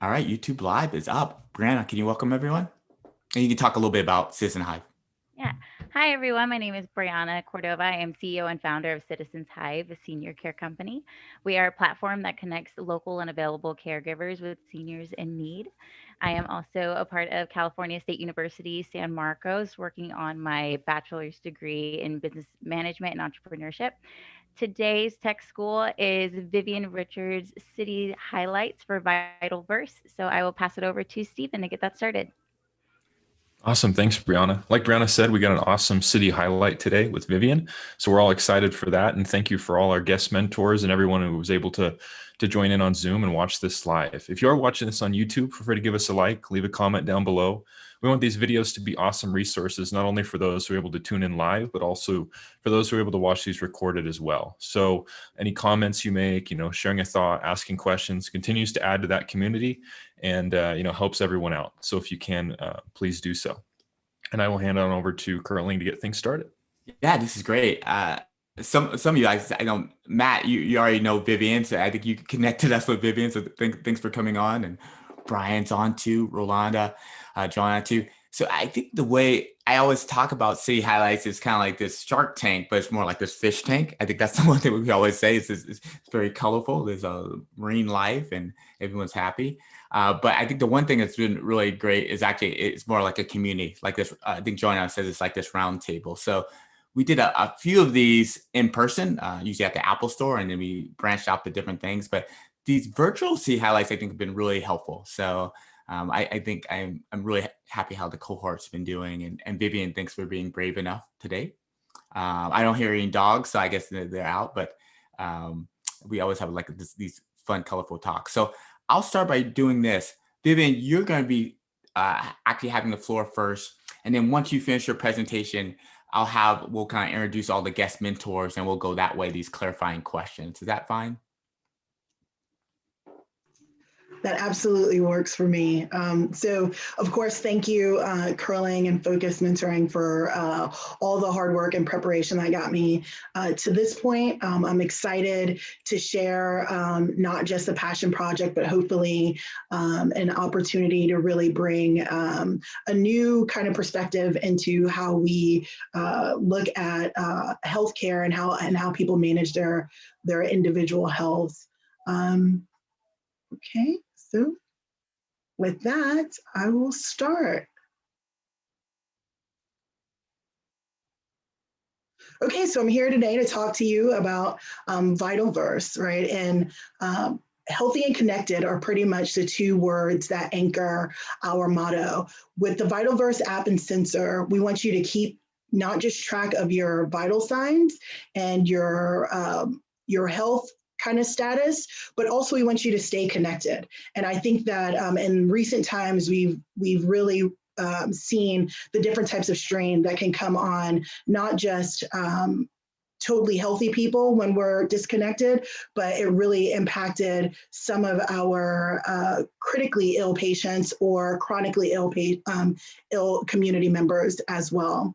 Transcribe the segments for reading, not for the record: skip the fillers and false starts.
All right, YouTube Live is up. Brianna, can you welcome everyone? And you can talk a little bit about Citizen Hive. Yeah. Hi, everyone. My name is Brianna Cordova. I am CEO and founder of Citizens Hive, a senior care company. We are a platform that connects local and available caregivers with seniors in need. I am also a part of California State University, San Marcos, working on my bachelor's degree in business management and entrepreneurship. Today's tech school is Vivian Richards' City Highlights for VitalVerse. So I will pass it over to Stephen to get that started. Awesome. Thanks, Brianna. Like Brianna said, we got an awesome city highlight today with Vivian. So we're all excited for that. And thank you for all our guest mentors and everyone who was able to join in on Zoom and watch this live. If you are watching this on YouTube, feel free to give us a like, leave a comment down below. We want these videos to be awesome resources, not only for those who are able to tune in live, but also for those who are able to watch these recorded as well. So any comments you make, sharing a thought, asking questions continues to add to that community and, helps everyone out. So if you can, please do so. And I will hand on over to Curling to get things started. Yeah, this is great. Some of you guys, I know, Matt, you already know Vivian, so I think you connected us with Vivian. So thanks for coming on, and Brian's on too, Rolanda, John on too. So I think the way I always talk about city highlights is kind of like this Shark Tank, but it's more like this fish tank. I think that's the one thing we always say is it's very colorful. There's a marine life and everyone's happy. But I think the one thing that's been really great is actually it's more like a community, like this. I think Joanna says it's like this round table. So we did a few of these in person, usually at the Apple Store, and then we branched out to different things. But these virtual city highlights, I think, have been really helpful. So I think I'm really happy how the cohort's been doing. And Vivian, thanks for being brave enough today. I don't hear any dogs, so I guess they're out. But we always have like these fun, colorful talks. So I'll start by doing this. Vivian, you're going to be actually having the floor first. And then once you finish your presentation, we'll kind of introduce all the guest mentors and we'll go that way, these clarifying questions. Is that fine? That absolutely works for me. So, of course, thank you, Curling and Fokcus Mentoring, for all the hard work and preparation that got me to this point. I'm excited to share not just a passion project, but hopefully an opportunity to really bring a new kind of perspective into how we look at healthcare and how people manage their individual health. Okay, so with that, I will start. Okay, so I'm here today to talk to you about VitalVerse, right? And healthy and connected are pretty much the two words that anchor our motto. With the VitalVerse app and sensor, we want you to keep not just track of your vital signs and your health kind of status, but also we want you to stay connected. And I think that in recent times, we've really seen the different types of strain that can come on, not just totally healthy people when we're disconnected, but it really impacted some of our critically ill patients or chronically ill community members as well.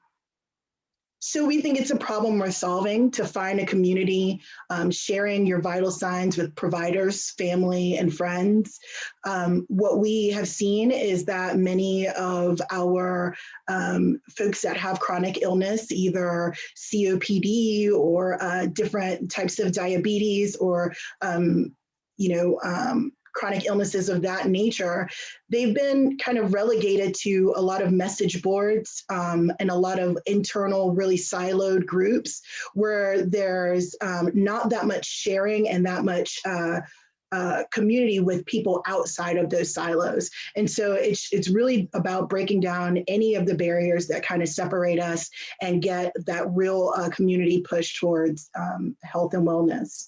So we think it's a problem worth solving to find a community sharing your vital signs with providers, family, and friends. What we have seen is that many of our folks that have chronic illness, either COPD or different types of diabetes or chronic illnesses of that nature, they've been kind of relegated to a lot of message boards and a lot of internal, really siloed groups where there's not that much sharing and that much community with people outside of those silos. And so it's really about breaking down any of the barriers that kind of separate us and get that real community push towards health and wellness.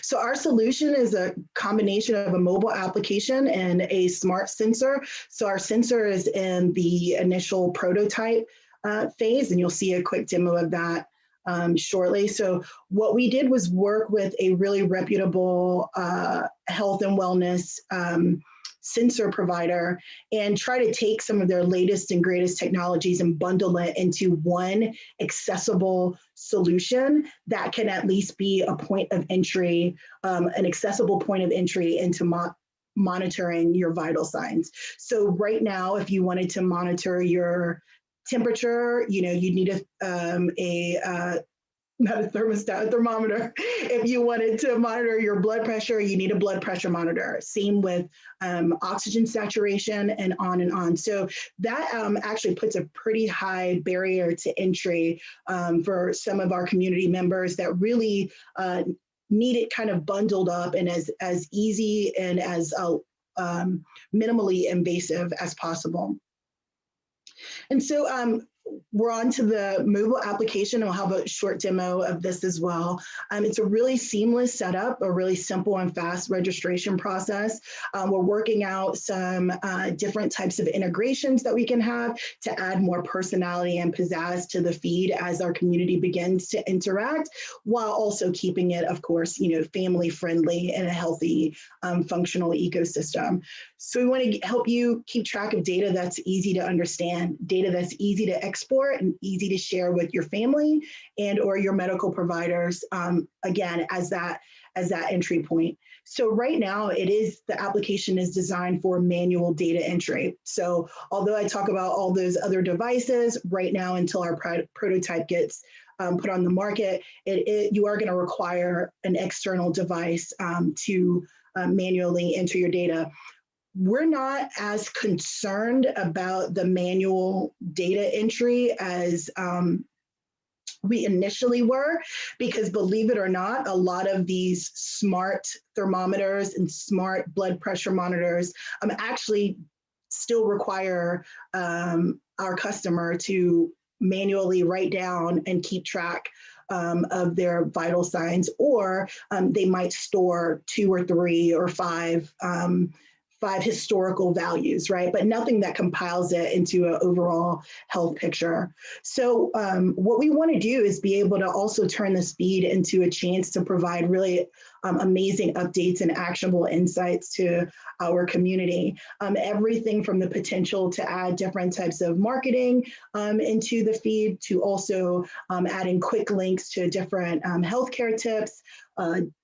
So our solution is a combination of a mobile application and a smart sensor. So our sensor is in the initial prototype phase, and you'll see a quick demo of that shortly. So what we did was work with a really reputable health and wellness sensor provider and try to take some of their latest and greatest technologies and bundle it into one accessible solution that can at least be a point of entry, an accessible point of entry into monitoring your vital signs. So right now, if you wanted to monitor your temperature, you need not a thermostat, a thermometer. If you wanted to monitor your blood pressure, you need a blood pressure monitor. Same with oxygen saturation and on and on. So that actually puts a pretty high barrier to entry for some of our community members that really need it kind of bundled up and as easy and as minimally invasive as possible. And so we're on to the mobile application. I'll have a short demo of this as well. It's a really seamless setup, a really simple and fast registration process. We're working out some different types of integrations that we can have to add more personality and pizzazz to the feed as our community begins to interact, while also keeping it, of course, family friendly and a healthy, functional ecosystem. So we want to help you keep track of data that's easy to understand, data that's easy to export and easy to share with your family and or your medical providers, again, as that entry point. So right now the application is designed for manual data entry. So although I talk about all those other devices right now until our prototype gets put on the market, you are going to require an external device to manually enter your data. We're not as concerned about the manual data entry as we initially were, because believe it or not, a lot of these smart thermometers and smart blood pressure monitors actually still require our customer to manually write down and keep track of their vital signs, or they might store 2 or 3 or 5 historical values, right? But nothing that compiles it into an overall health picture. So what we want to do is be able to also turn this feed into a chance to provide really amazing updates and actionable insights to our community. Everything from the potential to add different types of marketing into the feed, to also adding quick links to different healthcare tips,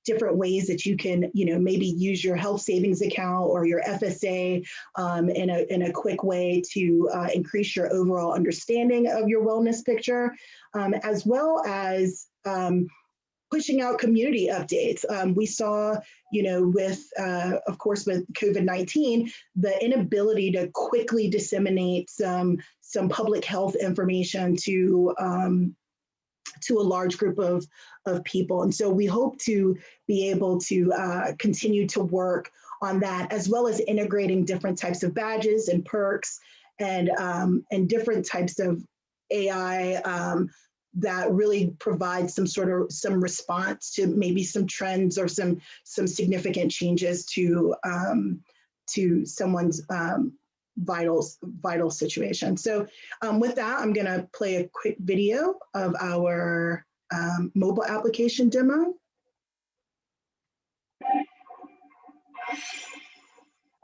different ways that you can, maybe use your health savings account or your FSA in a quick way to increase your overall understanding of your wellness picture, as well as pushing out community updates. We saw, of course, with COVID-19, the inability to quickly disseminate some public health information to a large group of people. And so we hope to be able to continue to work on that, as well as integrating different types of badges and perks and different types of AI that really provide some response to maybe some trends or some significant changes to someone's vital situation. So with that, I'm going to play a quick video of our mobile application demo.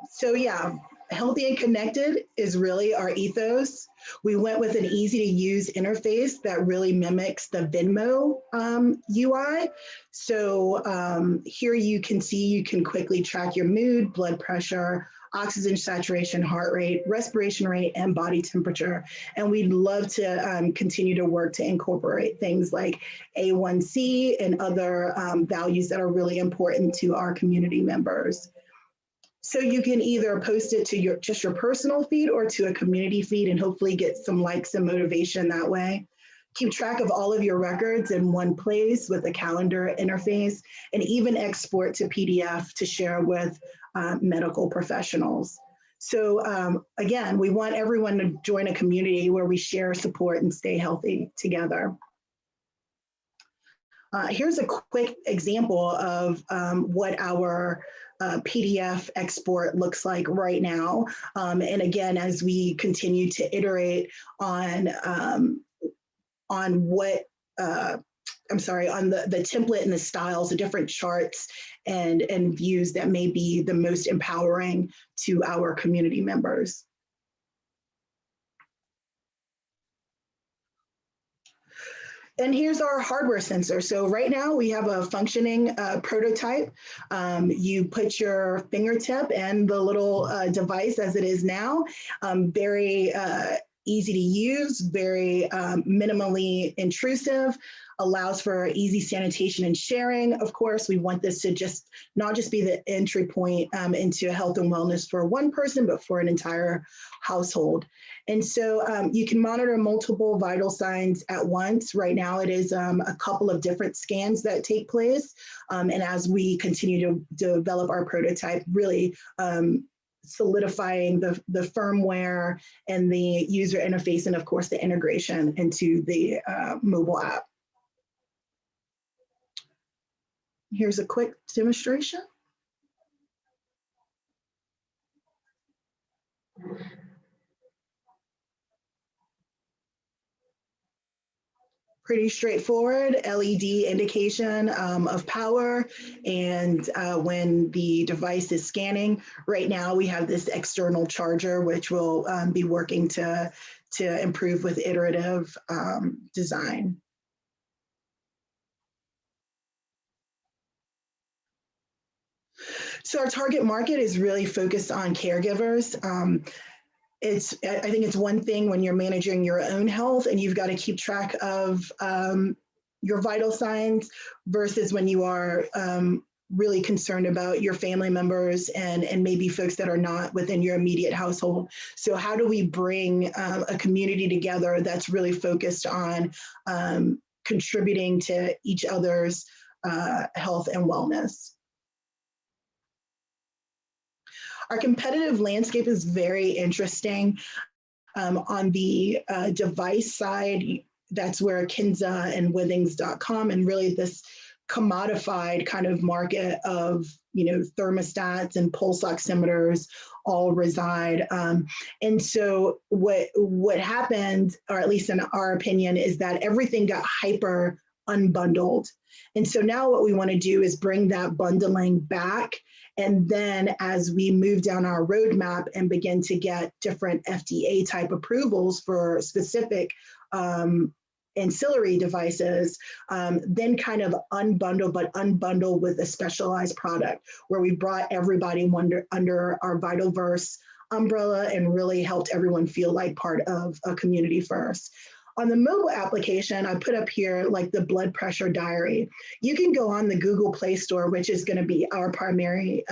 So yeah, healthy and connected is really our ethos. We went with an easy to use interface that really mimics the Venmo UI. So here you can see, you can quickly track your mood, blood pressure, oxygen saturation, heart rate, respiration rate, and body temperature. And we'd love to continue to work to incorporate things like A1C and other values that are really important to our community members. So you can either post it to just your personal feed or to a community feed and hopefully get some likes and motivation that way. Keep track of all of your records in one place with a calendar interface, and even export to PDF to share with medical professionals. So again, we want everyone to join a community where we share, support, and stay healthy together. Here's a quick example of what our PDF export looks like right now. And again, as we continue to iterate on what, on the template and the styles, the different charts and views that may be the most empowering to our community members. And here's our hardware sensor. So right now we have a functioning prototype. You put your fingertip and the little device as it is now, very easy to use, very minimally intrusive, allows for easy sanitation and sharing. Of course, we want this to just not just be the entry point into health and wellness for one person, but for an entire household. And so you can monitor multiple vital signs at once. Right now, it is a couple of different scans that take place. And as we continue to develop our prototype, really solidifying the firmware and the user interface, and of course, the integration into the mobile app. Here's a quick demonstration. Pretty straightforward, LED indication of power, and when the device is scanning. Right now we have this external charger, which will be working to improve with iterative design. So our target market is really focused on caregivers. I think it's one thing when you're managing your own health and you've got to keep track of your vital signs versus when you are really concerned about your family members and maybe folks that are not within your immediate household. So how do we bring a community together that's really focused on contributing to each other's health and wellness? Our competitive landscape is very interesting. On the device side, that's where Kinza and Withings.com and really this commodified kind of market of thermostats and pulse oximeters all reside. And so what happened, or at least in our opinion, is that everything got hyper unbundled. And so now what we want to do is bring that bundling back. And then as we move down our roadmap and begin to get different FDA type approvals for specific ancillary devices, then kind of unbundle with a specialized product where we brought everybody under our VitalVerse umbrella and really helped everyone feel like part of a community first. On the mobile application, I put up here like the blood pressure diary. You can go on the Google Play Store, which is going to be our primary,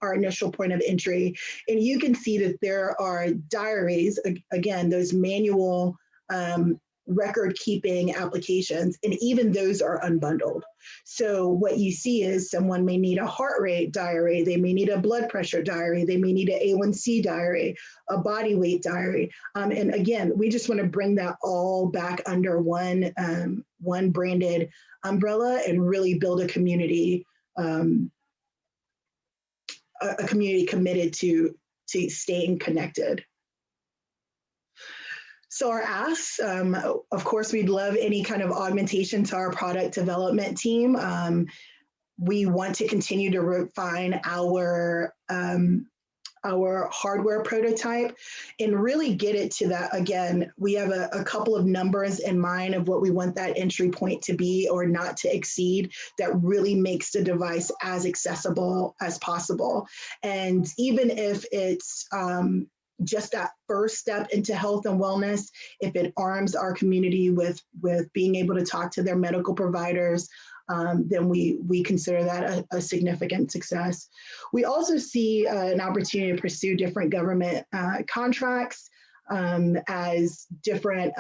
our initial point of entry, and you can see that there are diaries, again, those manual record-keeping applications, and even those are unbundled. So what you see is someone may need a heart rate diary, they may need a blood pressure diary, they may need an A1C diary, a body weight diary. And again, we just want to bring that all back under one branded umbrella and really build a community committed to staying connected. So our asks, of course, we'd love any kind of augmentation to our product development team. We want to continue to refine our hardware prototype and really get it to that. Again, we have a couple of numbers in mind of what we want that entry point to be or not to exceed that really makes the device as accessible as possible. And even if it's just that first step into health and wellness, if it arms our community with being able to talk to their medical providers, then we consider that a significant success. We also see an opportunity to pursue different government contracts as different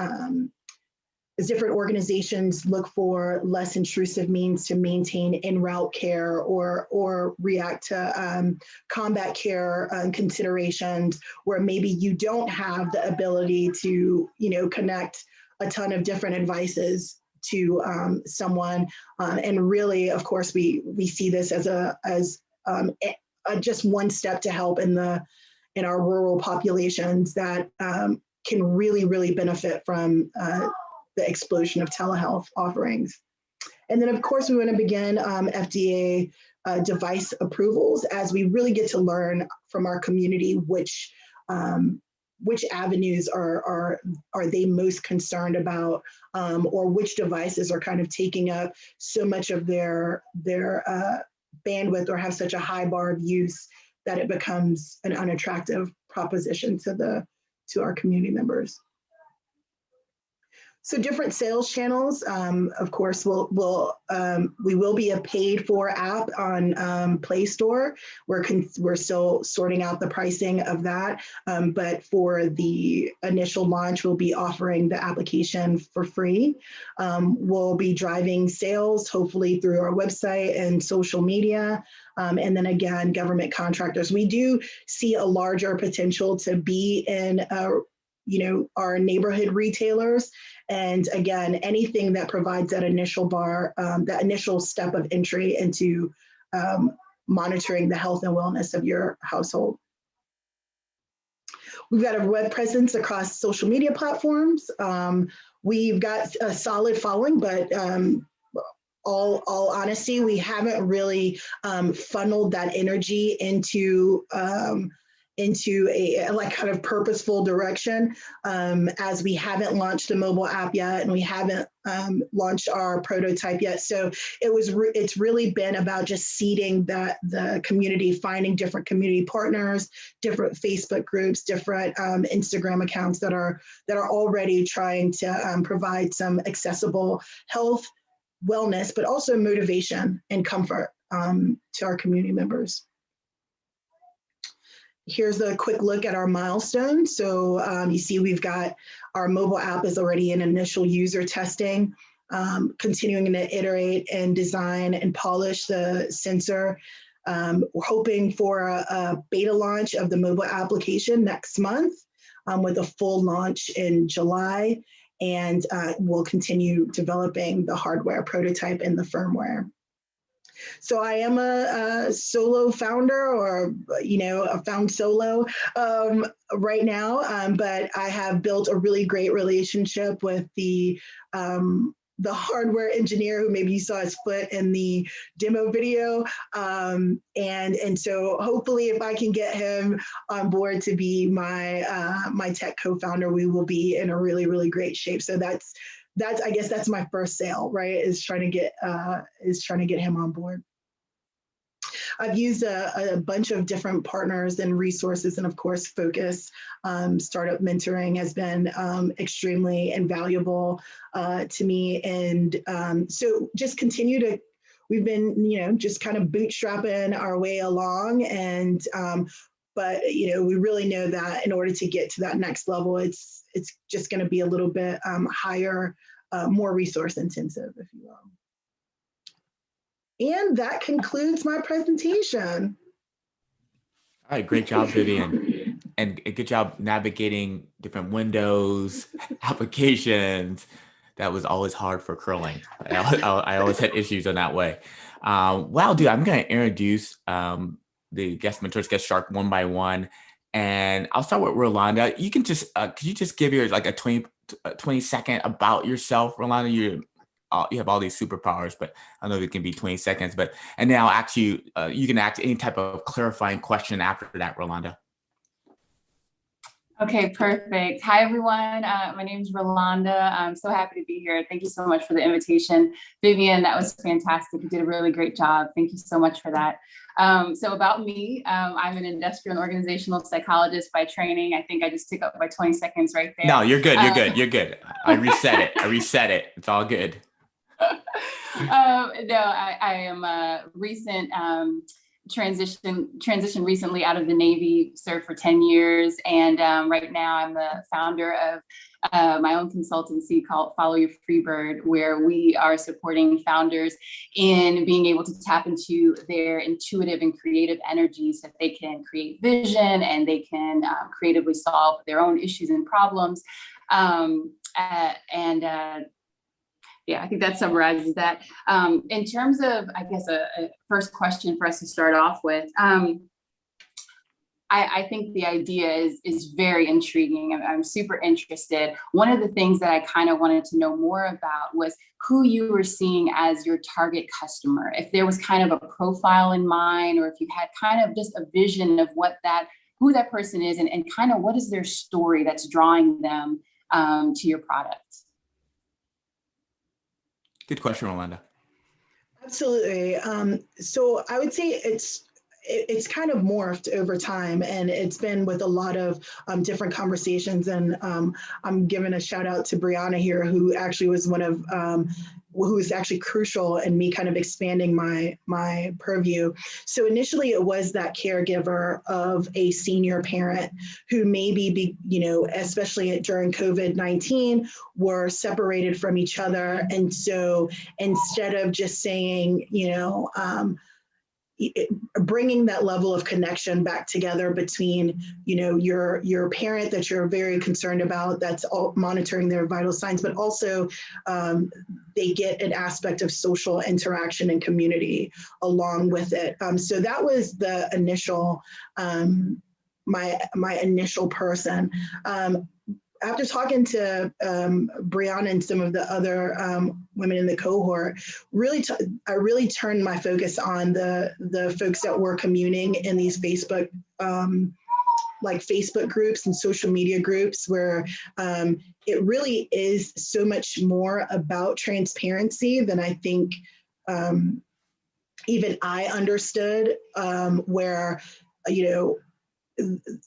organizations look for less intrusive means to maintain en-route care or react to combat care considerations where maybe you don't have the ability to connect a ton of different devices to someone. And really, of course, we see this as just one step to help in our rural populations that can really benefit from the explosion of telehealth offerings. And then, of course, we want to begin FDA device approvals as we really get to learn from our community which which avenues are they most concerned about, or which devices are kind of taking up so much of their bandwidth, or have such a high bar of use that it becomes an unattractive proposition to our community members. So different sales channels, of course, we will be a paid for app on Play Store. We're still sorting out the pricing of that, but for the initial launch, we'll be offering the application for free. We'll be driving sales, hopefully through our website and social media. And then again, government contractors. We do see a larger potential to be in our neighborhood retailers. And again, anything that provides that initial that initial step of entry into monitoring the health and wellness of your household. We've got a web presence across social media platforms. We've got a solid following, but all honesty, we haven't really funneled that energy into a like kind of purposeful direction, as we haven't launched a mobile app yet, and we haven't launched our prototype yet. So it's really been about just seeding the community, finding different community partners, different Facebook groups, different Instagram accounts that are already trying to provide some accessible health, wellness, but also motivation and comfort to our community members. Here's a quick look at our milestones. So you see we've got our mobile app is already in initial user testing, continuing to iterate and design and polish the sensor. We're hoping for a beta launch of the mobile application next month, with a full launch in July. And we'll continue developing the hardware prototype and the firmware. So I am a solo founder, or a found solo right now, but I have built a really great relationship with the hardware engineer who maybe you saw his foot in the demo video, and so hopefully if I can get him on board to be my tech co-founder, we will be in a really, really great shape. So that's I guess that's my first sale, right? Is trying to get him on board. I've used a bunch of different partners and resources, and of course, Fokcus startup mentoring has been extremely invaluable to me. And so just we've been, just kind of bootstrapping our way along, and but we really know that in order to get to that next level, it's just going to be a little bit higher, more resource intensive, if you will. And that concludes my presentation. All right, great job, Vivian. And good job navigating different windows, applications. That was always hard for curling. I always had issues on that way. What I'll do, I'm going to introduce the guest mentors, guest shark, one by one. And I'll start with Rolanda. You can just, could you just give your like a 20 second about yourself, Rolanda? You have all these superpowers, but I know it can be 20 seconds. And then I'll ask you, you can ask any type of clarifying question after that, Rolanda. Okay, perfect. Hi, everyone. My name is Rolanda. I'm so happy to be here. Thank you so much for the invitation. Vivian, that was fantastic. You did a really great job. Thank you so much for that. So about me, I'm an industrial and organizational psychologist by training. I think I just took up my 20 seconds right there. No, you're good. You're good. You're good. I reset it. It's all good. No, I am a recent transition recently out of the Navy, served for 10 years. And right now I'm the founder of my own consultancy called Follow Your Freebird, where we are supporting founders in being able to tap into their intuitive and creative energy so that they can create vision and they can creatively solve their own issues and problems. Yeah, I think that summarizes that. In terms of, I guess, a first question for us to start off with, I think the idea is very intriguing. I'm super interested. One of the things that I kind of wanted to know more about was who you were seeing as your target customer. If there was kind of a profile in mind, or if you had kind of just a vision of what that who that person is and kind of what is their story that's drawing them to your product. Good question, Rolanda. Absolutely. So I would say it's kind of morphed over time, and it's been with a lot of different conversations. And I'm giving a shout out to Brianna here, who actually was one of who was actually crucial in me kind of expanding my purview. So initially, it was that caregiver of a senior parent who maybe especially during COVID-19, were separated from each other, and so instead of just saying, bringing that level of connection back together between, your parent that you're very concerned about, that's all monitoring their vital signs, but also they get an aspect of social interaction and community along with it. So that was the initial, my initial person. After talking to Brianna and some of the other women in the cohort, I really turned my focus on the folks that were communing in these Facebook groups and social media groups, where it really is so much more about transparency than I think even I understood, where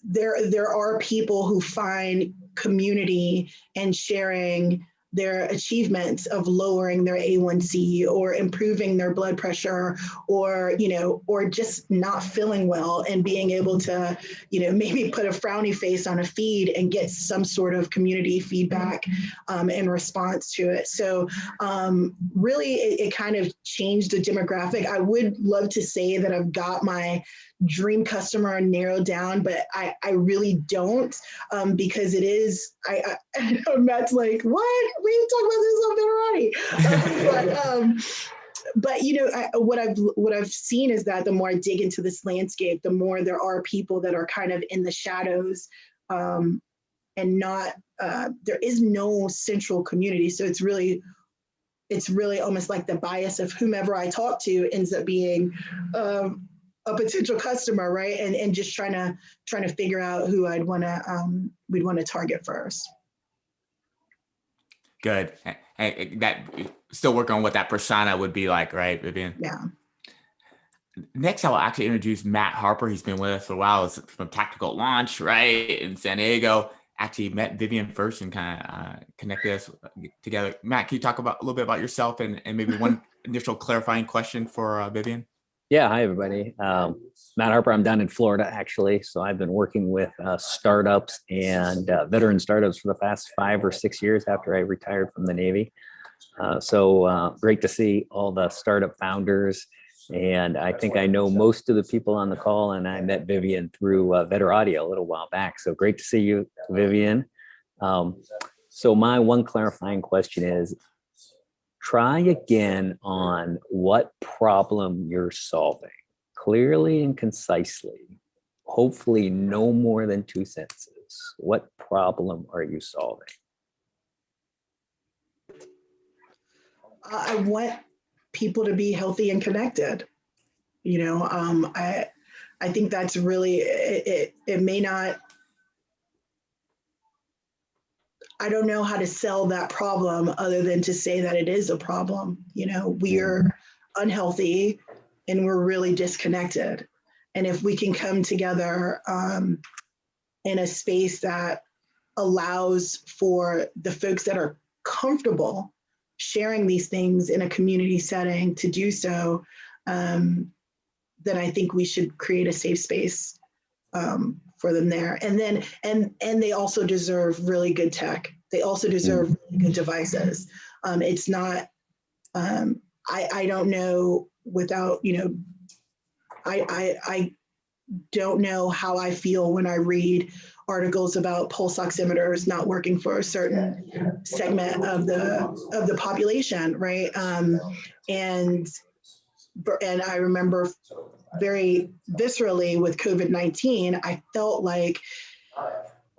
there are people who find community and sharing their achievements of lowering their A1C or improving their blood pressure, or just not feeling well, and being able to, maybe put a frowny face on a feed and get some sort of community feedback in response to it. So really, it kind of changed the demographic. I would love to say that I've got my dream customer narrowed down, but I really don't, because it is, I know Matt's like, what? We talked about this already. But what I've seen is that the more I dig into this landscape, the more there are people that are kind of in the shadows, and not, there is no central community. So it's really almost like the bias of whomever I talk to ends up being a potential customer, right? And just trying to figure out who we'd want to target first. Good. And that still working on what that persona would be like, right, Vivian? Yeah. Next, I'll actually introduce Matt Harper. He's been with us for a while. It's from Tactical Launch, right, in San Diego. Actually met Vivian first and kind of connected us together. Matt, can you talk a little bit about yourself and maybe one initial clarifying question for Vivian? Yeah, hi everybody. Matt Harper, I'm down in Florida actually. So I've been working with startups and veteran startups for the past 5 or 6 years after I retired from the Navy. So great to see all the startup founders. And I think I know most of the people on the call, and I met Vivian through Vetter Audio a little while back. So great to see you, Vivian. So my one clarifying question is, try again on what problem you're solving, clearly and concisely, hopefully no more than 2 sentences. What problem are you solving? I want people to be healthy and connected. I think that's really, it may not, I don't know how to sell that problem other than to say that it is a problem. We're unhealthy and we're really disconnected. And if we can come together in a space that allows for the folks that are comfortable sharing these things in a community setting to do so, then I think we should create a safe space for them there. And then, and they also deserve really good tech. They also deserve really good devices. It's not, I don't know without, I don't know how I feel when I read articles about pulse oximeters not working for a certain segment of the population, right? And I remember very viscerally with COVID-19, I felt like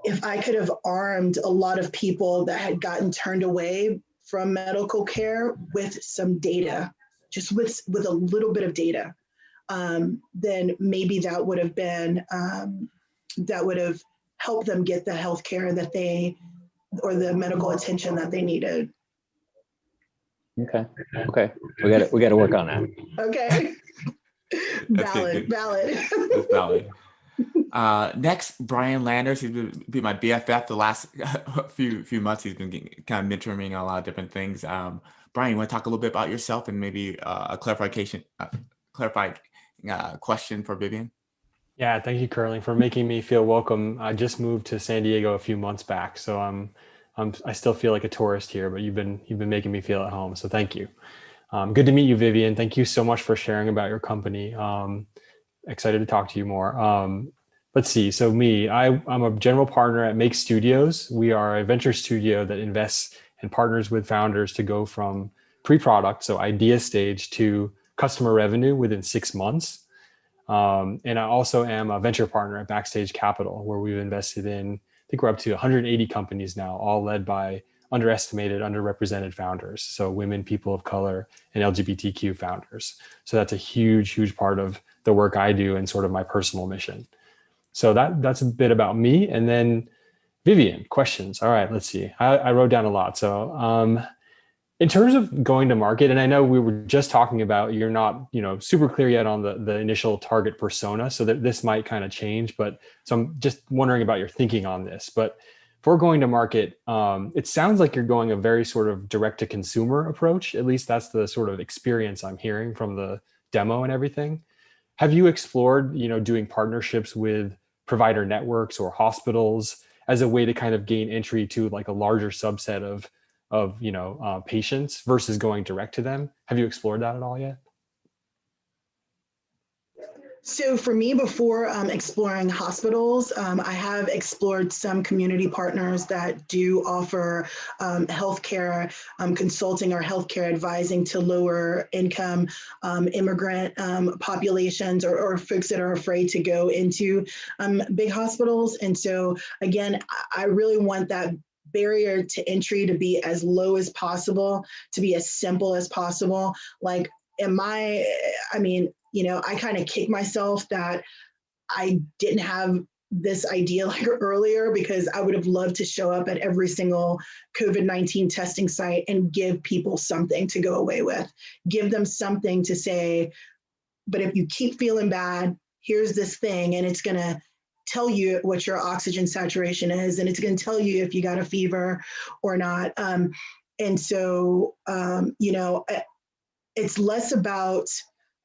if I could have armed a lot of people that had gotten turned away from medical care with some data, just with a little bit of data, then maybe that would have been that would have helped them get the healthcare that they, or the medical attention that they needed. Okay. We got to work on that. Okay. That's Valid. good. That's valid. Next, Brian Landers, he's been my BFF the last few months. He's been kind of mentoring me on a lot of different things. Brian, you want to talk a little bit about yourself and maybe a clarified question for Vivian? Yeah, thank you, Curling, for making me feel welcome. I just moved to San Diego a few months back, so I still feel like a tourist here, but you've been making me feel at home. So thank you. Good to meet you, Vivian. Thank you so much for sharing about your company. Excited to talk to you more. Let's see. So I'm a general partner at Make Studios. We are a venture studio that invests and partners with founders to go from pre-product, so idea stage, to customer revenue within 6 months. And I also am a venture partner at Backstage Capital, where we've invested in, I think we're up to 180 companies now, all led by underestimated, underrepresented founders. So women, people of color, and LGBTQ founders. So that's a huge, huge part of the work I do and sort of my personal mission. So that's a bit about me. And then Vivian, questions. All right, let's see. I wrote down a lot. So in terms of going to market, and I know we were just talking about you're not, super clear yet on the initial target persona, so that this might kind of change. But so I'm just wondering about your thinking on this. But for going to market, it sounds like you're going a very sort of direct to consumer approach. At least that's the sort of experience I'm hearing from the demo and everything. Have you explored, doing partnerships with provider networks or hospitals as a way to kind of gain entry to like a larger subset of patients versus going direct to them? Have you explored that at all yet? So for me, before exploring hospitals, I have explored some community partners that do offer healthcare consulting or healthcare advising to lower income immigrant populations or folks that are afraid to go into big hospitals. And so again, I really want that barrier to entry to be as low as possible, to be as simple as possible. Like, I kind of kick myself that I didn't have this idea like earlier, because I would have loved to show up at every single COVID-19 testing site and give people something to go away with, give them something to say, but if you keep feeling bad, here's this thing, and it's going to tell you what your oxygen saturation is, and it's going to tell you if you got a fever or not. And so, it's less about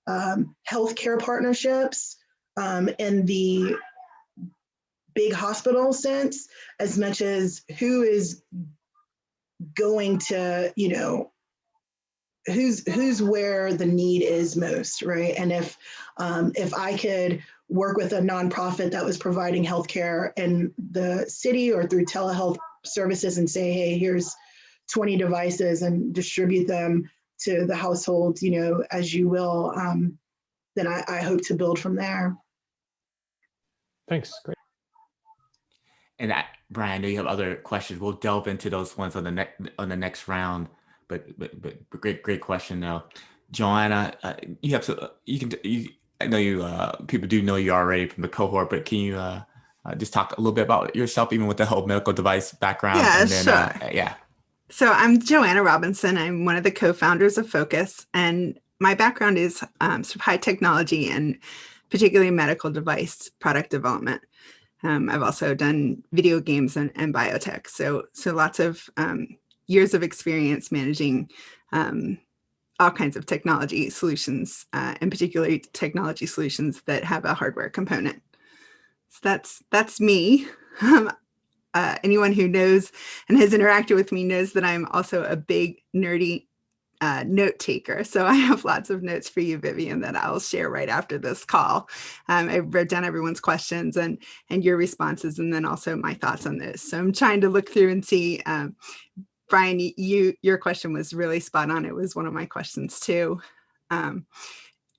healthcare partnerships in the big hospital sense, as much as who is going to, who's where the need is most, right? And if I could work with a nonprofit that was providing healthcare in the city or through telehealth services and say, hey, here's 20 devices and distribute them to the households, as you will, then I hope to build from there. Thanks. Great. And Brian, I know you have other questions. We'll delve into those ones on the next round. But great question though, Joanna. I know you. People do know you already from the cohort, but can you just talk a little bit about yourself, even with the whole medical device background? Yeah, and then, sure. Yeah. So I'm Joanna Robinson. I'm one of the co-founders of Fokcus, and my background is sort of high technology and particularly medical device product development. I've also done video games and biotech. So lots of years of experience managing all kinds of technology solutions, and particularly technology solutions that have a hardware component. So that's me. Anyone who knows and has interacted with me knows that I'm also a big nerdy note taker. So I have lots of notes for you, Vivian, that I'll share right after this call. I wrote down everyone's questions and your responses, and then also my thoughts on this. So I'm trying to look through and see. Brian, your question was really spot on. It was one of my questions too. I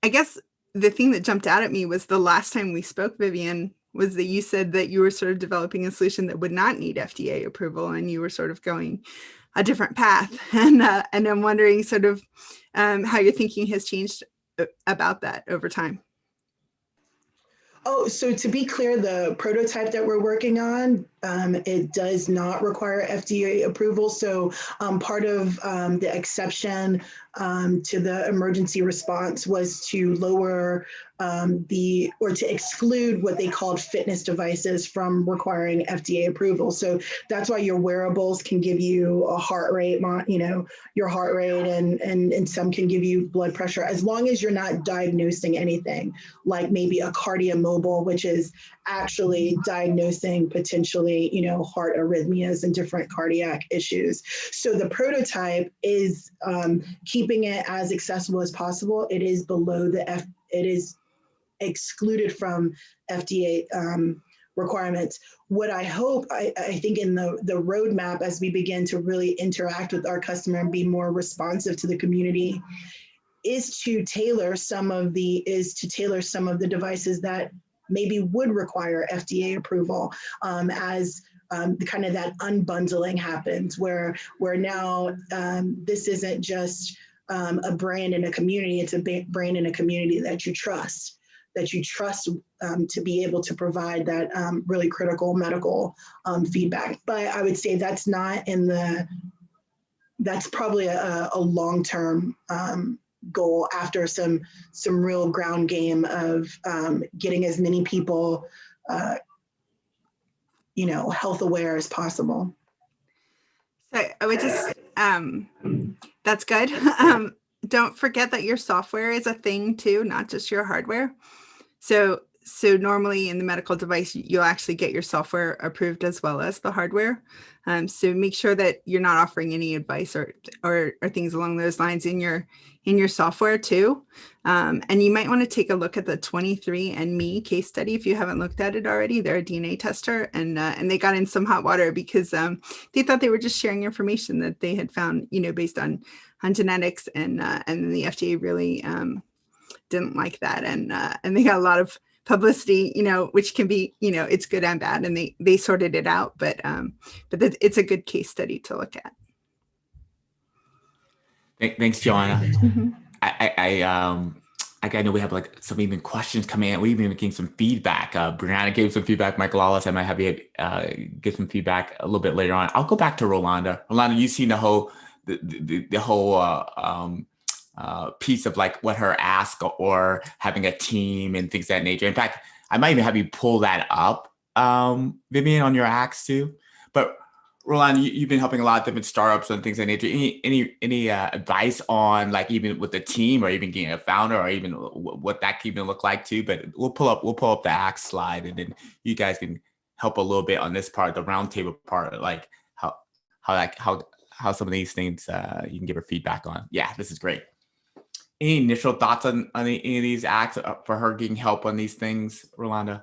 guess the thing that jumped out at me was the last time we spoke, Vivian, was that you said that you were sort of developing a solution that would not need FDA approval, and you were sort of going a different path. And I'm wondering sort of how your thinking has changed about that over time. Oh, so to be clear, the prototype that we're working on, it does not require FDA approval. So part of the exception to the emergency response was to lower or to exclude what they called fitness devices from requiring FDA approval. So that's why your wearables can give you a heart rate, your heart rate, and some can give you blood pressure, as long as you're not diagnosing anything like maybe a cardiomobile, which is actually diagnosing potentially, heart arrhythmias and different cardiac issues. So the prototype is keeping it as accessible as possible. It is below it is excluded from FDA requirements. What I hope, I think in the roadmap, as we begin to really interact with our customer and be more responsive to the community, is to tailor some of the devices that maybe would require FDA approval, as kind of that unbundling happens, where now this isn't just a brand in a community, it's a brand in a community that you trust to be able to provide that really critical medical feedback. But I would say that's probably a long-term goal after some real ground game of getting as many people health aware as possible. So I would just that's good. Don't forget that your software is a thing too, not just your hardware. So normally in the medical device, you'll actually get your software approved as well as the hardware. So make sure that you're not offering any advice or things along those lines in your software too. And you might want to take a look at the 23andMe case study if you haven't looked at it already. They're a DNA tester, and they got in some hot water because they thought they were just sharing information that they had found, based on genetics, and the FDA really didn't like that, and they got a lot of publicity, which can be, it's good and bad, and they sorted it out, but it's a good case study to look at. Thanks, Joanna. Mm-hmm. I know we have some even questions coming in. We've been getting some feedback. Brianna gave some feedback. Michael Lawless, I might have you give some feedback a little bit later on. I'll go back to Rolanda. Rolanda, you've seen the whole piece of what her ask or having a team and things of that nature. In fact, I might even have you pull that up, Vivian, on your acts too. But Roland, you've been helping a lot of different startups and things of that nature. Any advice on even with the team, or even getting a founder, or even what that can even look like too? But we'll pull up the acts slide, and then you guys can help a little bit on this part, the roundtable part, how some of these things you can give her feedback on. Yeah, this is great. Any initial thoughts on any of these acts for her getting help on these things, Rolanda?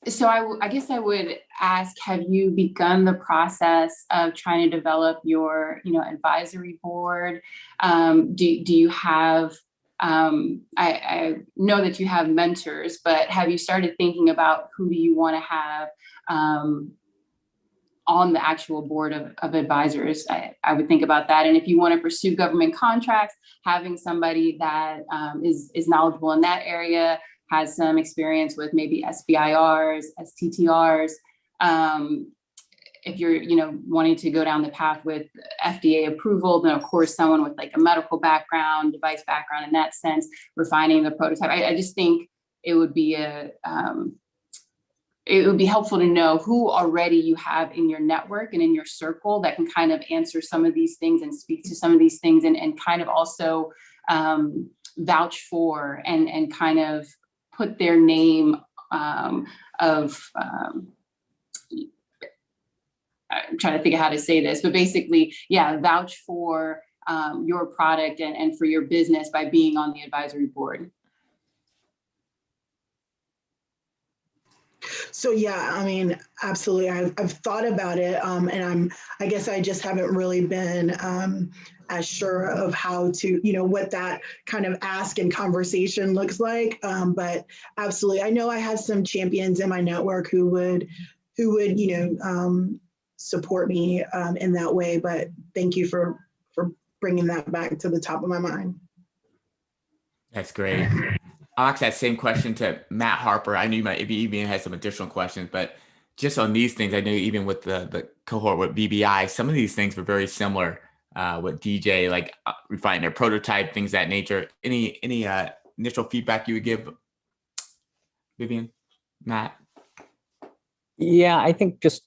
So I guess I would ask, have you begun the process of trying to develop your, advisory board? Do you have, I know that you have mentors, but have you started thinking about who do you want to have on the actual board of advisors? I would think about that. And if you want to pursue government contracts, having somebody that is knowledgeable in that area, has some experience with maybe SBIRs, STTRs. If you're, wanting to go down the path with FDA approval, then of course someone with a medical background, device background in that sense, refining the prototype. I just think it would be helpful to know who already you have in your network and in your circle that can kind of answer some of these things and speak to some of these things, and kind of also vouch for and kind of put their name I'm trying to think of how to say this, but basically, vouch for your product and for your business by being on the advisory board. So absolutely. I've thought about it, and I guess I just haven't really been as sure of how to, what that kind of ask and conversation looks like. But absolutely, I know I have some champions in my network who would, support me in that way. But thank you for bringing that back to the top of my mind. That's great. I'll ask that same question to Matt Harper. I knew you might maybe even had some additional questions, but just on these things, I knew even with the cohort with VBI, some of these things were very similar with DJ, like refining their prototype, things of that nature. Any initial feedback you would give, Vivian, Matt? Yeah, I think just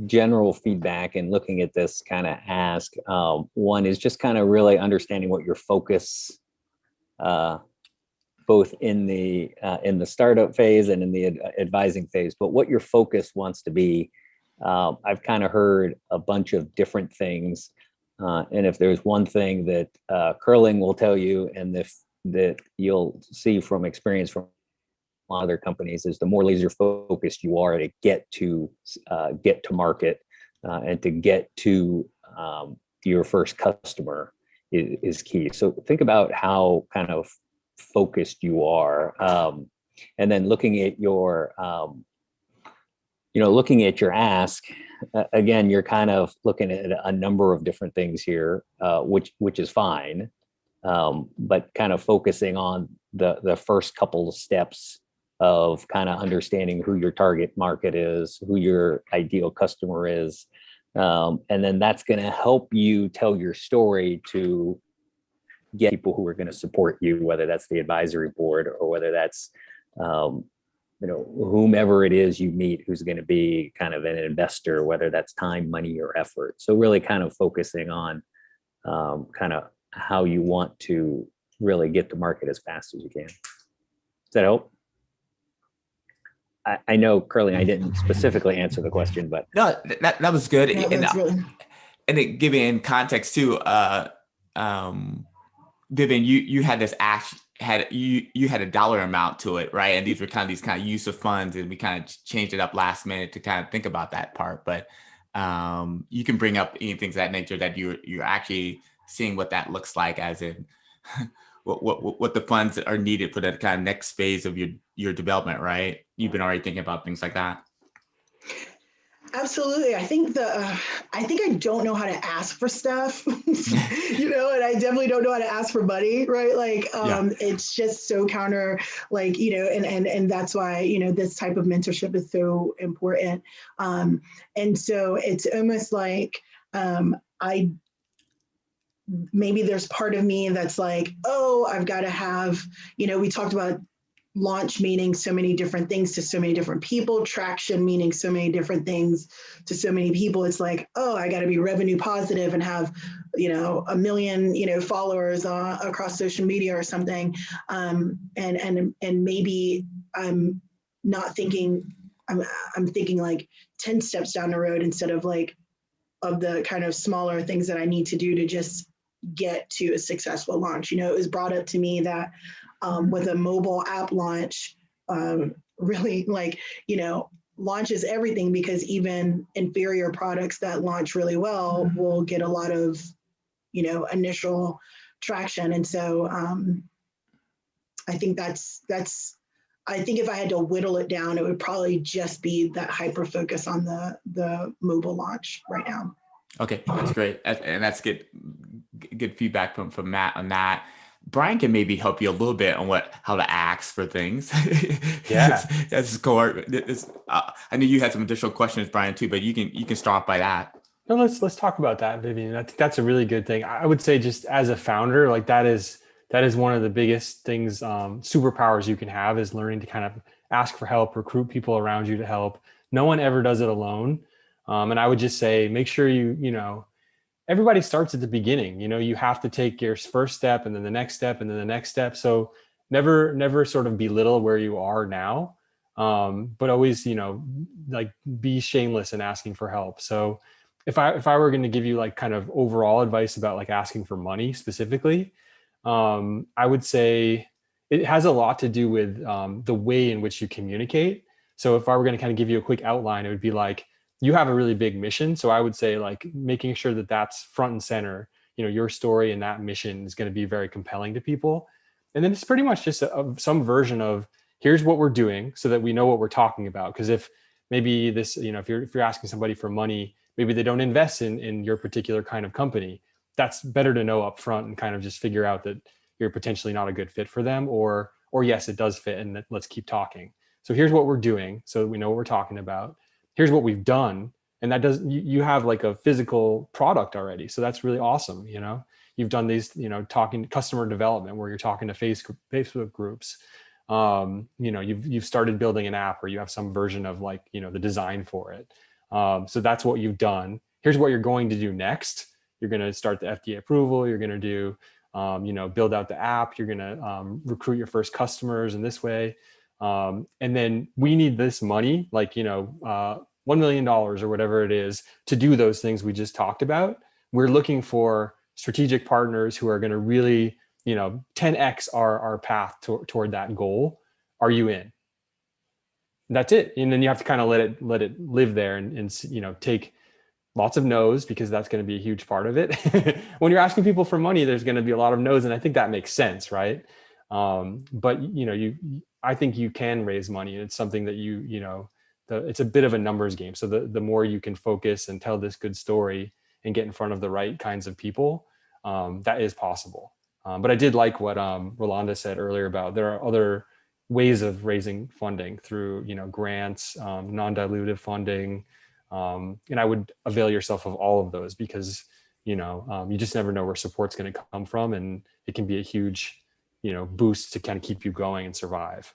general feedback and looking at this kind of ask. One is just kind of really understanding what your focus, both in the startup phase and in the advising phase, but what your focus wants to be. I've kind of heard a bunch of different things, and if there's one thing that Curling will tell you, and that you'll see from experience from other companies, is the more laser focused you are to get to market and to get to your first customer is key. So think about how kind of focused you are, and then looking at your ask. Again, you're kind of looking at a number of different things here, which is fine, but kind of focusing on the first couple of steps of kind of understanding who your target market is, who your ideal customer is, and then that's going to help you tell your story to get people who are going to support you, whether that's the advisory board or whether that's whomever it is you meet who's going to be kind of an investor, whether that's time, money, or effort. So really kind of focusing on kind of how you want to really get to market as fast as you can. Does that help? I know, Curling, I didn't specifically answer the question, but no, that was good. Yeah, And it giving in context too, Vivian, you had this you had a dollar amount to it, right? And these were kind of use of funds, and we kind of changed it up last minute to kind of think about that part. But you can bring up any things of that nature that you're actually seeing what that looks like, as in what the funds are needed for that kind of next phase of your development, right? You've been already thinking about things like that. Absolutely. I think I don't know how to ask for stuff, and I definitely don't know how to ask for money, right? Like, It's just so counter, like, and that's why, this type of mentorship is so important. And so it's almost like, maybe there's part of me that's like, oh, I've got to have, we talked about launch meaning so many different things to so many different people, traction meaning so many different things to so many people. It's like, oh, I got to be revenue positive and have, 1 million, followers across social media or something. And maybe I'm not thinking, I'm thinking like 10 steps down the road instead of like, of the kind of smaller things that I need to do to just get to a successful launch. It was brought up to me that with a mobile app launch, really launches everything, because even inferior products that launch really well will get a lot of, initial traction. And so I think I think if I had to whittle it down, it would probably just be that hyper focus on the mobile launch right now. Okay, that's great. And that's good feedback from Matt on that. Brian can maybe help you a little bit on how to ask for things. Yeah. That's cohort. I know you had some additional questions, Brian, too, but you can start by that. No, let's talk about that, Vivian. I think that's a really good thing. I would say, just as a founder, like that is one of the biggest things, superpowers you can have, is learning to kind of ask for help, recruit people around you to help. No one ever does it alone. And I would just say, make sure everybody starts at the beginning. You have to take your first step, and then the next step, and then the next step. So never sort of belittle where you are now, but always, like, be shameless in asking for help. So if I were going to give you like kind of overall advice about like asking for money specifically, I would say it has a lot to do with the way in which you communicate. So if I were going to kind of give you a quick outline, it would be like, you have a really big mission. So I would say, like, making sure that that's front and center, your story and that mission is going to be very compelling to people. And then it's pretty much just some version of, here's what we're doing, so that we know what we're talking about. Because if maybe this, if you're asking somebody for money, maybe they don't invest in your particular kind of company, that's better to know up front, and kind of just figure out that you're potentially not a good fit for them, or yes, it does fit and let's keep talking. So here's what we're doing. So we know what we're talking about. Here's what we've done. And that does, you have like a physical product already. So that's really awesome. You know, you've done these, you know, talking customer development where you're talking to Facebook groups. You know, you've started building an app, or you have some version of like, you know, the design for it. So that's what you've done. Here's what you're going to do next. You're going to start the FDA approval. You're going to do, you know, build out the app. You're going to recruit your first customers in this way. And then we need this money, like, you know, $1 million or whatever it is, to do those things we just talked about. We're looking for strategic partners who are going to really, you know, 10x our path toward that goal. Are you in? That's it. And then you have to kind of let it live there and you know, take lots of no's, because that's going to be a huge part of it. When you're asking people for money, there's going to be a lot of no's, and I think that makes sense, right? But you know, I think you can raise money, and it's something that you know, it's a bit of a numbers game. So the more you can focus and tell this good story and get in front of the right kinds of people, that is possible. But I did like what Rolanda said earlier about there are other ways of raising funding through, you know, grants, non-dilutive funding. And I would avail yourself of all of those, because, you know, you just never know where support's going to come from, and it can be a huge, you know, boost to kind of keep you going and survive.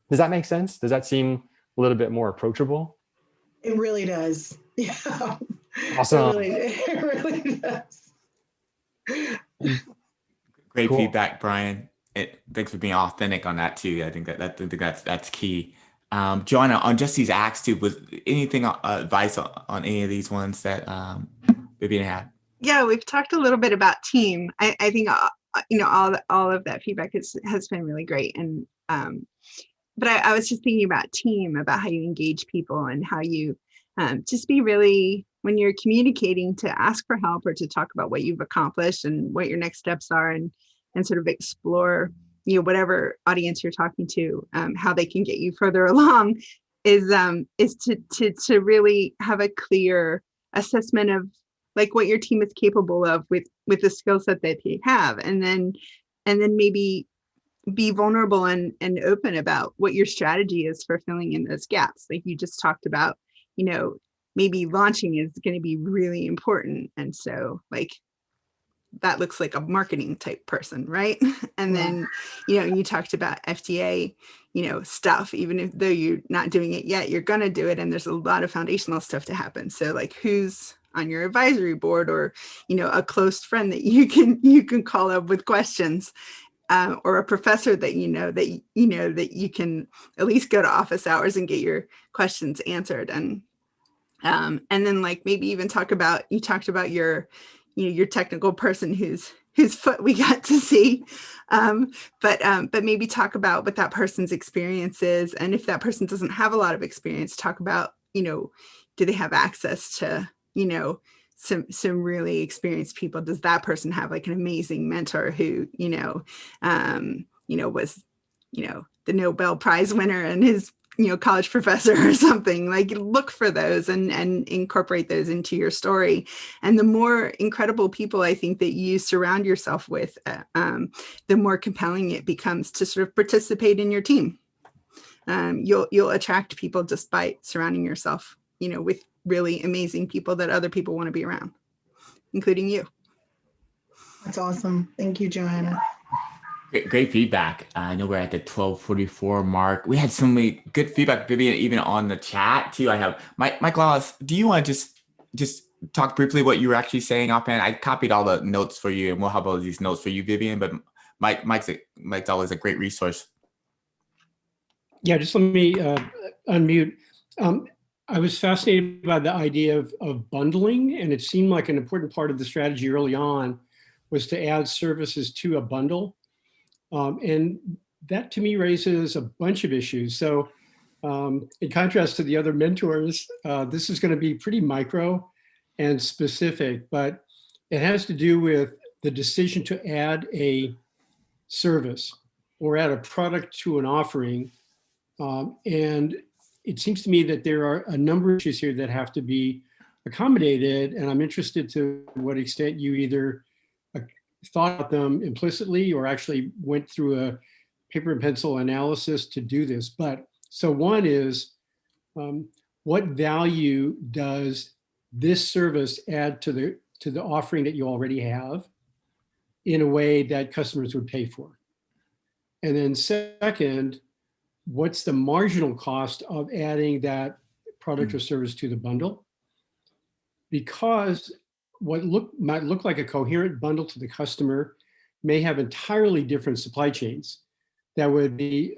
Does that make sense? Does that seem a little bit more approachable? It really does. Yeah. Awesome. It really does. Great Cool. feedback, Brian. Thanks for being authentic on that too. I think that's key. Joanna, on just these acts too, was anything advice on any of these ones that Vivian had? Yeah, we've talked a little bit about team. I think you know, all of that feedback has been really great. And but I was just thinking about team, about how you engage people and how you just be really, when you're communicating, to ask for help or to talk about what you've accomplished and what your next steps are, and sort of explore, you know, whatever audience you're talking to, how they can get you further along, is to really have a clear assessment of like what your team is capable of with the skill set that they have, and then maybe be vulnerable and open about what your strategy is for filling in those gaps. Like you just talked about, you know, maybe launching is going to be really important, and so like that looks like a marketing type person, right? And then, you know, you talked about FDA, you know, stuff, even if though you're not doing it yet, you're going to do it. And there's a lot of foundational stuff to happen. So like who's on your advisory board, or, you know, a close friend that you can call up with questions, or a professor that you can at least go to office hours and get your questions answered. And then like maybe even talked about your, you know, your technical person whose foot we got to see, but maybe talk about what that person's experience is, and if that person doesn't have a lot of experience, talk about, you know, do they have access to, you know, some really experienced people? Does that person have like an amazing mentor who, you know, was, you know, the Nobel Prize winner and his, you know, college professor or something? Like look for those and incorporate those into your story. And the more incredible people I think that you surround yourself with, the more compelling it becomes to sort of participate in your team. You'll attract people just by surrounding yourself, you know, with really amazing people that other people want to be around, including you. That's awesome. Thank you, Joanna. Great feedback. I know we're at the 12:44 mark. We had so many good feedback, Vivian, even on the chat too. I have Mike Lawless. Do you want to just talk briefly what you were actually saying offhand? I copied all the notes for you, and we'll have all these notes for you, Vivian. But Mike's always a great resource. Yeah, just let me unmute. I was fascinated by the idea of bundling, and it seemed like an important part of the strategy early on was to add services to a bundle. And that to me raises a bunch of issues. So in contrast to the other mentors, this is going to be pretty micro and specific, but it has to do with the decision to add a service or add a product to an offering. And it seems to me that there are a number of issues here that have to be accommodated. And I'm interested to what extent you either thought about them implicitly or actually went through a paper and pencil analysis to do this. But so one is, what value does this service add to the offering that you already have in a way that customers would pay for? And then second, what's the marginal cost of adding that product or service to the bundle? Because what might look like a coherent bundle to the customer may have entirely different supply chains that would be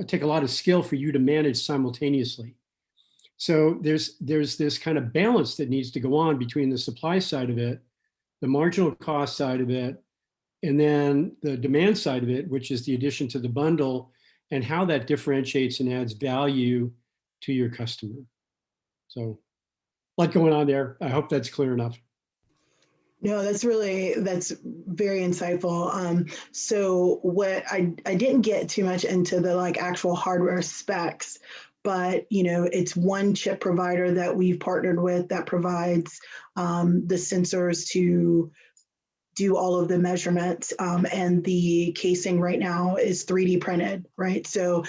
take a lot of skill for you to manage simultaneously. So there's this kind of balance that needs to go on between the supply side of it, the marginal cost side of it, and then the demand side of it, which is the addition to the bundle, and how that differentiates and adds value to your customer. So a lot going on there. I hope that's clear enough. No, that's very insightful. So what I didn't get too much into the like actual hardware specs, but it's one chip provider that we've partnered with that provides the sensors to do all of the measurements, and the casing right now is 3D printed, right? So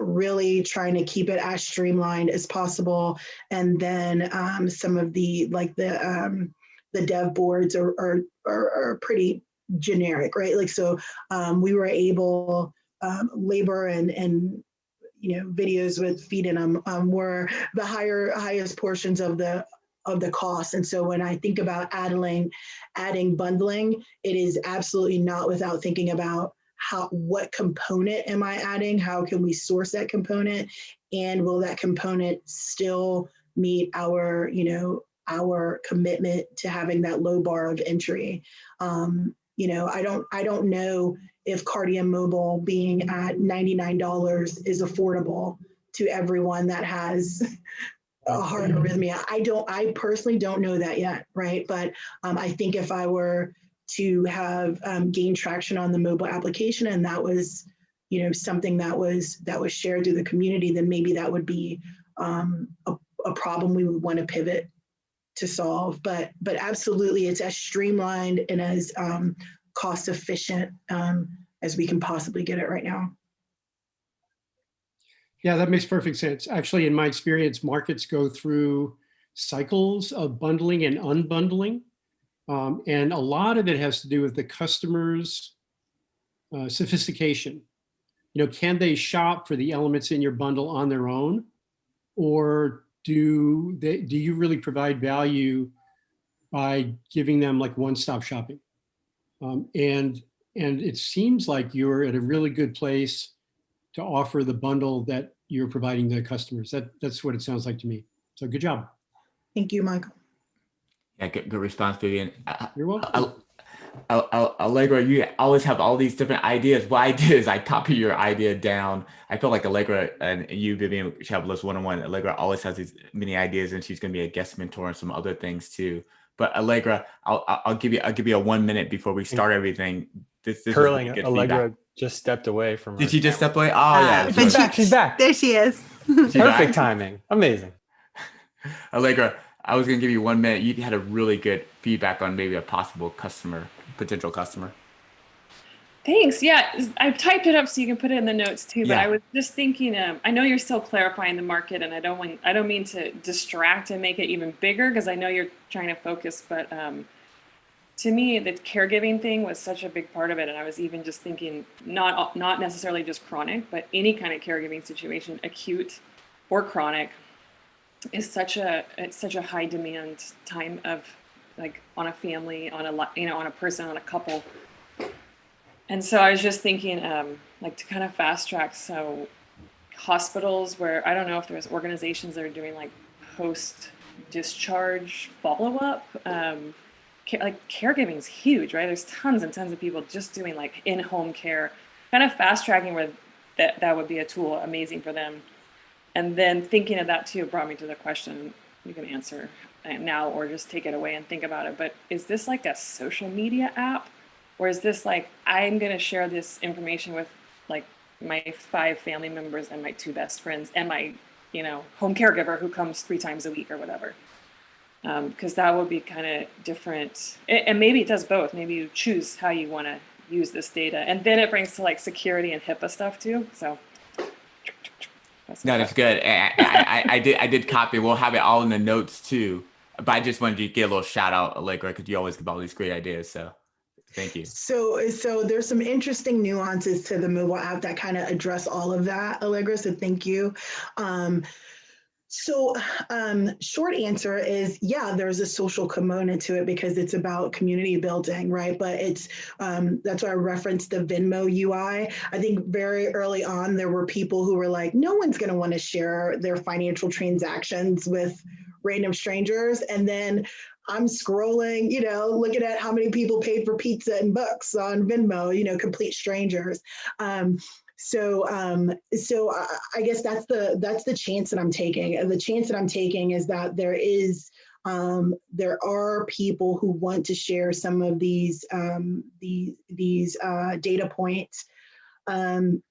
really trying to keep it as streamlined as possible. And then some of the dev boards are pretty generic, right? Like, so we were able, labor and videos with feeding them were the highest portions of the cost. And so when I think about adding bundling, it is absolutely not without thinking about what component am I adding? How can we source that component? And will that component still meet our commitment to having that low bar of entry? I don't know if Cardium Mobile being at $99 is affordable to everyone that has a heart arrhythmia. I personally don't know that yet, right? But I think if I were to have gained traction on the mobile application, and that was, something that was shared through the community, then maybe that would be a problem we would want to pivot to solve. But absolutely, it's as streamlined and as cost efficient as we can possibly get it right now. Yeah, that makes perfect sense. Actually, in my experience, markets go through cycles of bundling and unbundling. And a lot of it has to do with the customer's sophistication. Can they shop for the elements in your bundle on their own? Or do you really provide value by giving them like one-stop shopping? And it seems like you're at a really good place to offer the bundle that you're providing the customers. That's what it sounds like to me. So good job. Thank you, Michael. Yeah, good response, Vivian. You're welcome. Allegra, you always have all these different ideas. What I did is I copy your idea down. I feel like Allegra and you, Vivian, should have list one-on-one. Allegra always has these many ideas, and she's going to be a guest mentor and some other things too. But Allegra, I'll give you a 1 minute before we start everything. This Curling, is good Allegra feedback. just stepped away from her. Did she just step away? Oh yeah, but she's back. There she is. Perfect timing. Amazing. Allegra, I was going to give you 1 minute. You had a really good feedback on maybe a possible potential customer. Thanks. Yeah, I've typed it up so you can put it in the notes too. But Yeah. I was just thinking, I know you're still clarifying the market, and I don't mean to distract and make it even bigger, because I know you're trying to focus. But to me, the caregiving thing was such a big part of it, and I was even just thinking, not necessarily just chronic, but any kind of caregiving situation, acute or chronic, is such a high demand time of, like, on a family, on a person, on a couple. And so I was just thinking, like, to kind of fast track, so hospitals where, I don't know if there's organizations that are doing like post-discharge follow-up, like caregiving is huge, right? There's tons and tons of people just doing like in-home care, kind of fast tracking where that would be a tool amazing for them. And then thinking of that too brought me to the question you can answer now or just take it away and think about it. But is this like a social media app? Or is this like, I'm going to share this information with like my 5 family members and my 2 best friends and my, home caregiver who comes 3 times a week or whatever? because that would be kind of different. And maybe it does both. Maybe you choose how you want to use this data, and then it brings to like security and HIPAA stuff too. So that's good. I did copy. We'll have it all in the notes too. But I just wanted to get a little shout out, Allegra, because you always give all these great ideas. So thank you. So there's some interesting nuances to the mobile app that kind of address all of that, Allegra. So thank you. Short answer is, yeah, there's a social component to it because it's about community building, right? But it's, that's why I referenced the Venmo UI. I think very early on, there were people who were like, no one's going to want to share their financial transactions with random strangers. And then I'm scrolling, looking at how many people paid for pizza and bucks on Venmo, complete strangers. So I guess that's the chance that I'm taking. And the chance that I'm taking is that there are people who want to share some of these data points in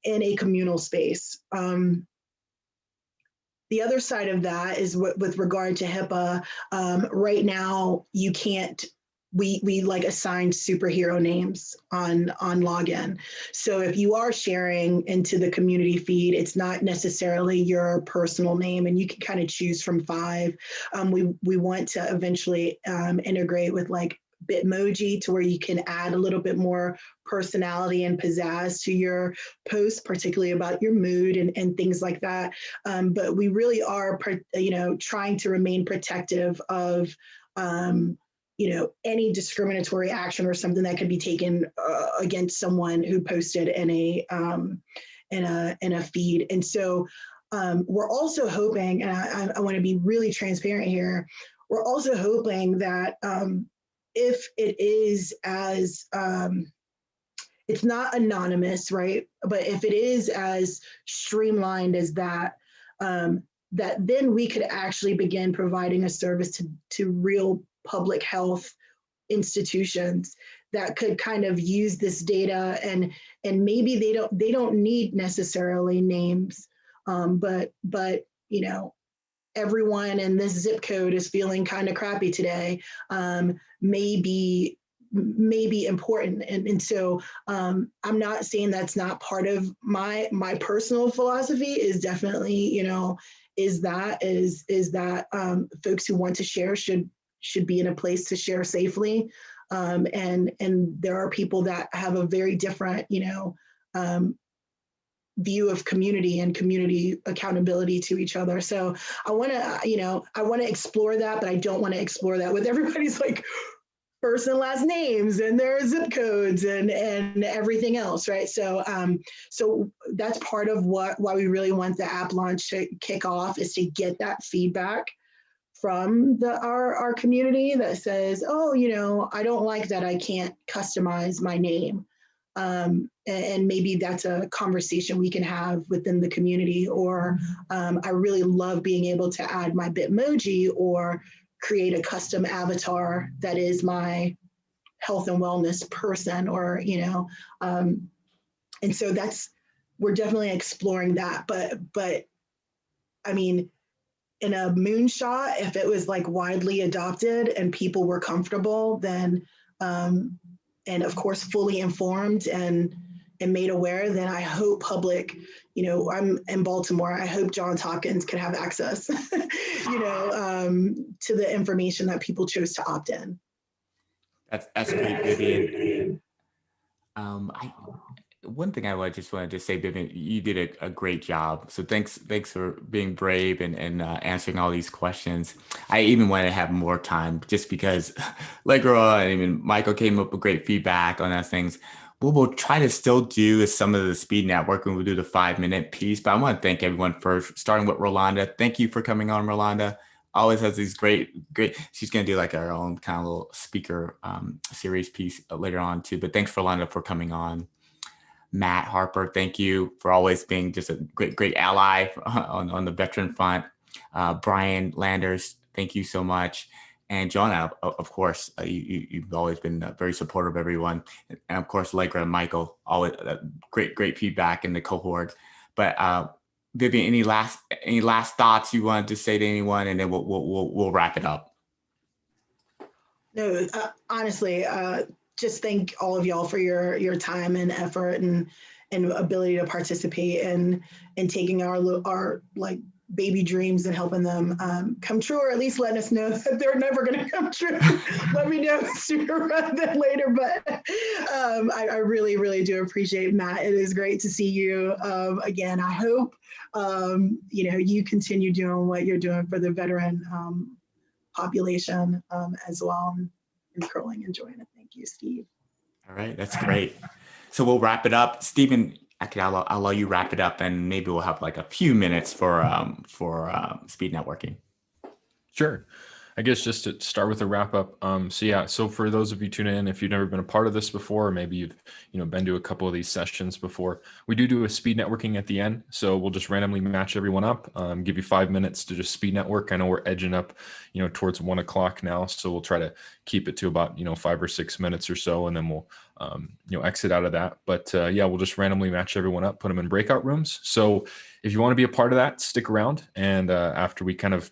a communal space. The other side of that is with regard to HIPAA. Right now, you can't. We like assign superhero names on login. So if you are sharing into the community feed, it's not necessarily your personal name, and you can kind of choose from 5. We want to eventually integrate with like Bitmoji to where you can add a little bit more personality and pizzazz to your post, particularly about your mood and things like that. But we really are, trying to remain protective of any discriminatory action or something that could be taken against someone who posted in a feed. And so we're also hoping, and I want to be really transparent here, we're also hoping that if it is as, it's not anonymous, right? But if it is as streamlined as that, that then we could actually begin providing a service to real public health institutions that could kind of use this data, and maybe they don't need necessarily names, but everyone in this zip code is feeling kind of crappy today, may be important. And so I'm not saying that's not part of my personal philosophy. Is definitely, is that folks who want to share should be in a place to share safely. And there are people that have a very different, view of community and community accountability to each other. So I want to explore that, but I don't want to explore that with everybody's like first and last names and their zip codes and everything else, right? So so that's part of why we really want the app launch to kick off, is to get that feedback from our community that says, oh, I don't like that I can't customize my name. And maybe that's a conversation we can have within the community. Or I really love being able to add my Bitmoji or create a custom avatar that is my health and wellness person, or, and so we're definitely exploring that. But I mean, in a moonshot, if it was like widely adopted and people were comfortable, then, and of course, fully informed and made aware, then I hope public, I'm in Baltimore, I hope Johns Hopkins could have access, to the information that people chose to opt in. That's great, Vivian. One thing I just wanted to say, Vivian, you did a great job. So thanks for being brave and answering all these questions. I even want to have more time just because Allegra and even Michael came up with great feedback on those things. What we'll try to still do is some of the speed networking. We'll do the 5-minute piece, but I want to thank everyone first, starting with Rolanda. Thank you for coming on, Rolanda. Always has these great, she's going to do like our own kind of little speaker series piece later on too. But thanks, Rolanda, for coming on. Matt Harper, thank you for always being just a great ally on the veteran front. Brian Landers, thank you so much. And John, of course, you've always been very supportive of everyone. And of course, Allegra and Michael, always great feedback in the cohort. But Vivian, any last thoughts you wanted to say to anyone, and then we'll wrap it up. No, honestly, just thank all of y'all for your time and effort and ability to participate and taking our like baby dreams and helping them come true, or at least letting us know that they're never going to come true. Let me know sooner rather than later. But I really, really do appreciate, Matt. It is great to see you again. I hope you continue doing what you're doing for the veteran population as well, and curling, enjoying it. Thank you, Steve. All right, that's great. So we'll wrap it up. Stephen, I'll allow you wrap it up, and maybe we'll have like a few minutes for speed networking. Sure. I guess just to start with a wrap up. So for those of you tuning in, if you've never been a part of this before, or maybe you've been to a couple of these sessions before, we do a speed networking at the end. So we'll just randomly match everyone up, give you 5 minutes to just speed network. I know we're edging up, towards 1 o'clock now. So we'll try to keep it to about, 5 or 6 minutes or so, and then we'll, exit out of that. But we'll just randomly match everyone up, put them in breakout rooms. So if you want to be a part of that, stick around. And after we kind of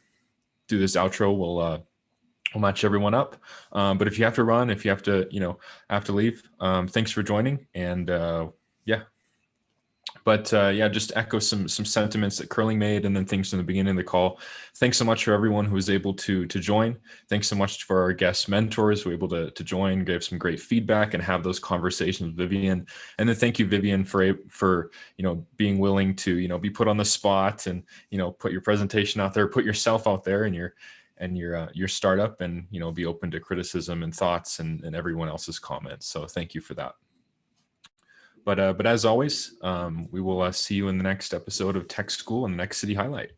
do this outro, we'll match everyone up. But if you have to run, if you have to leave, thanks for joining. And just echo some sentiments that Curling made, and then things from the beginning of the call. Thanks so much for everyone who was able to join. Thanks so much for our guest mentors who were able to join, gave some great feedback, and have those conversations with Vivian. And then thank you, Vivian, for being willing to be put on the spot and put your presentation out there, put yourself out there and your startup, and be open to criticism and thoughts and everyone else's comments. So thank you for that. But as always, we will see you in the next episode of Tech School and the next City Highlight.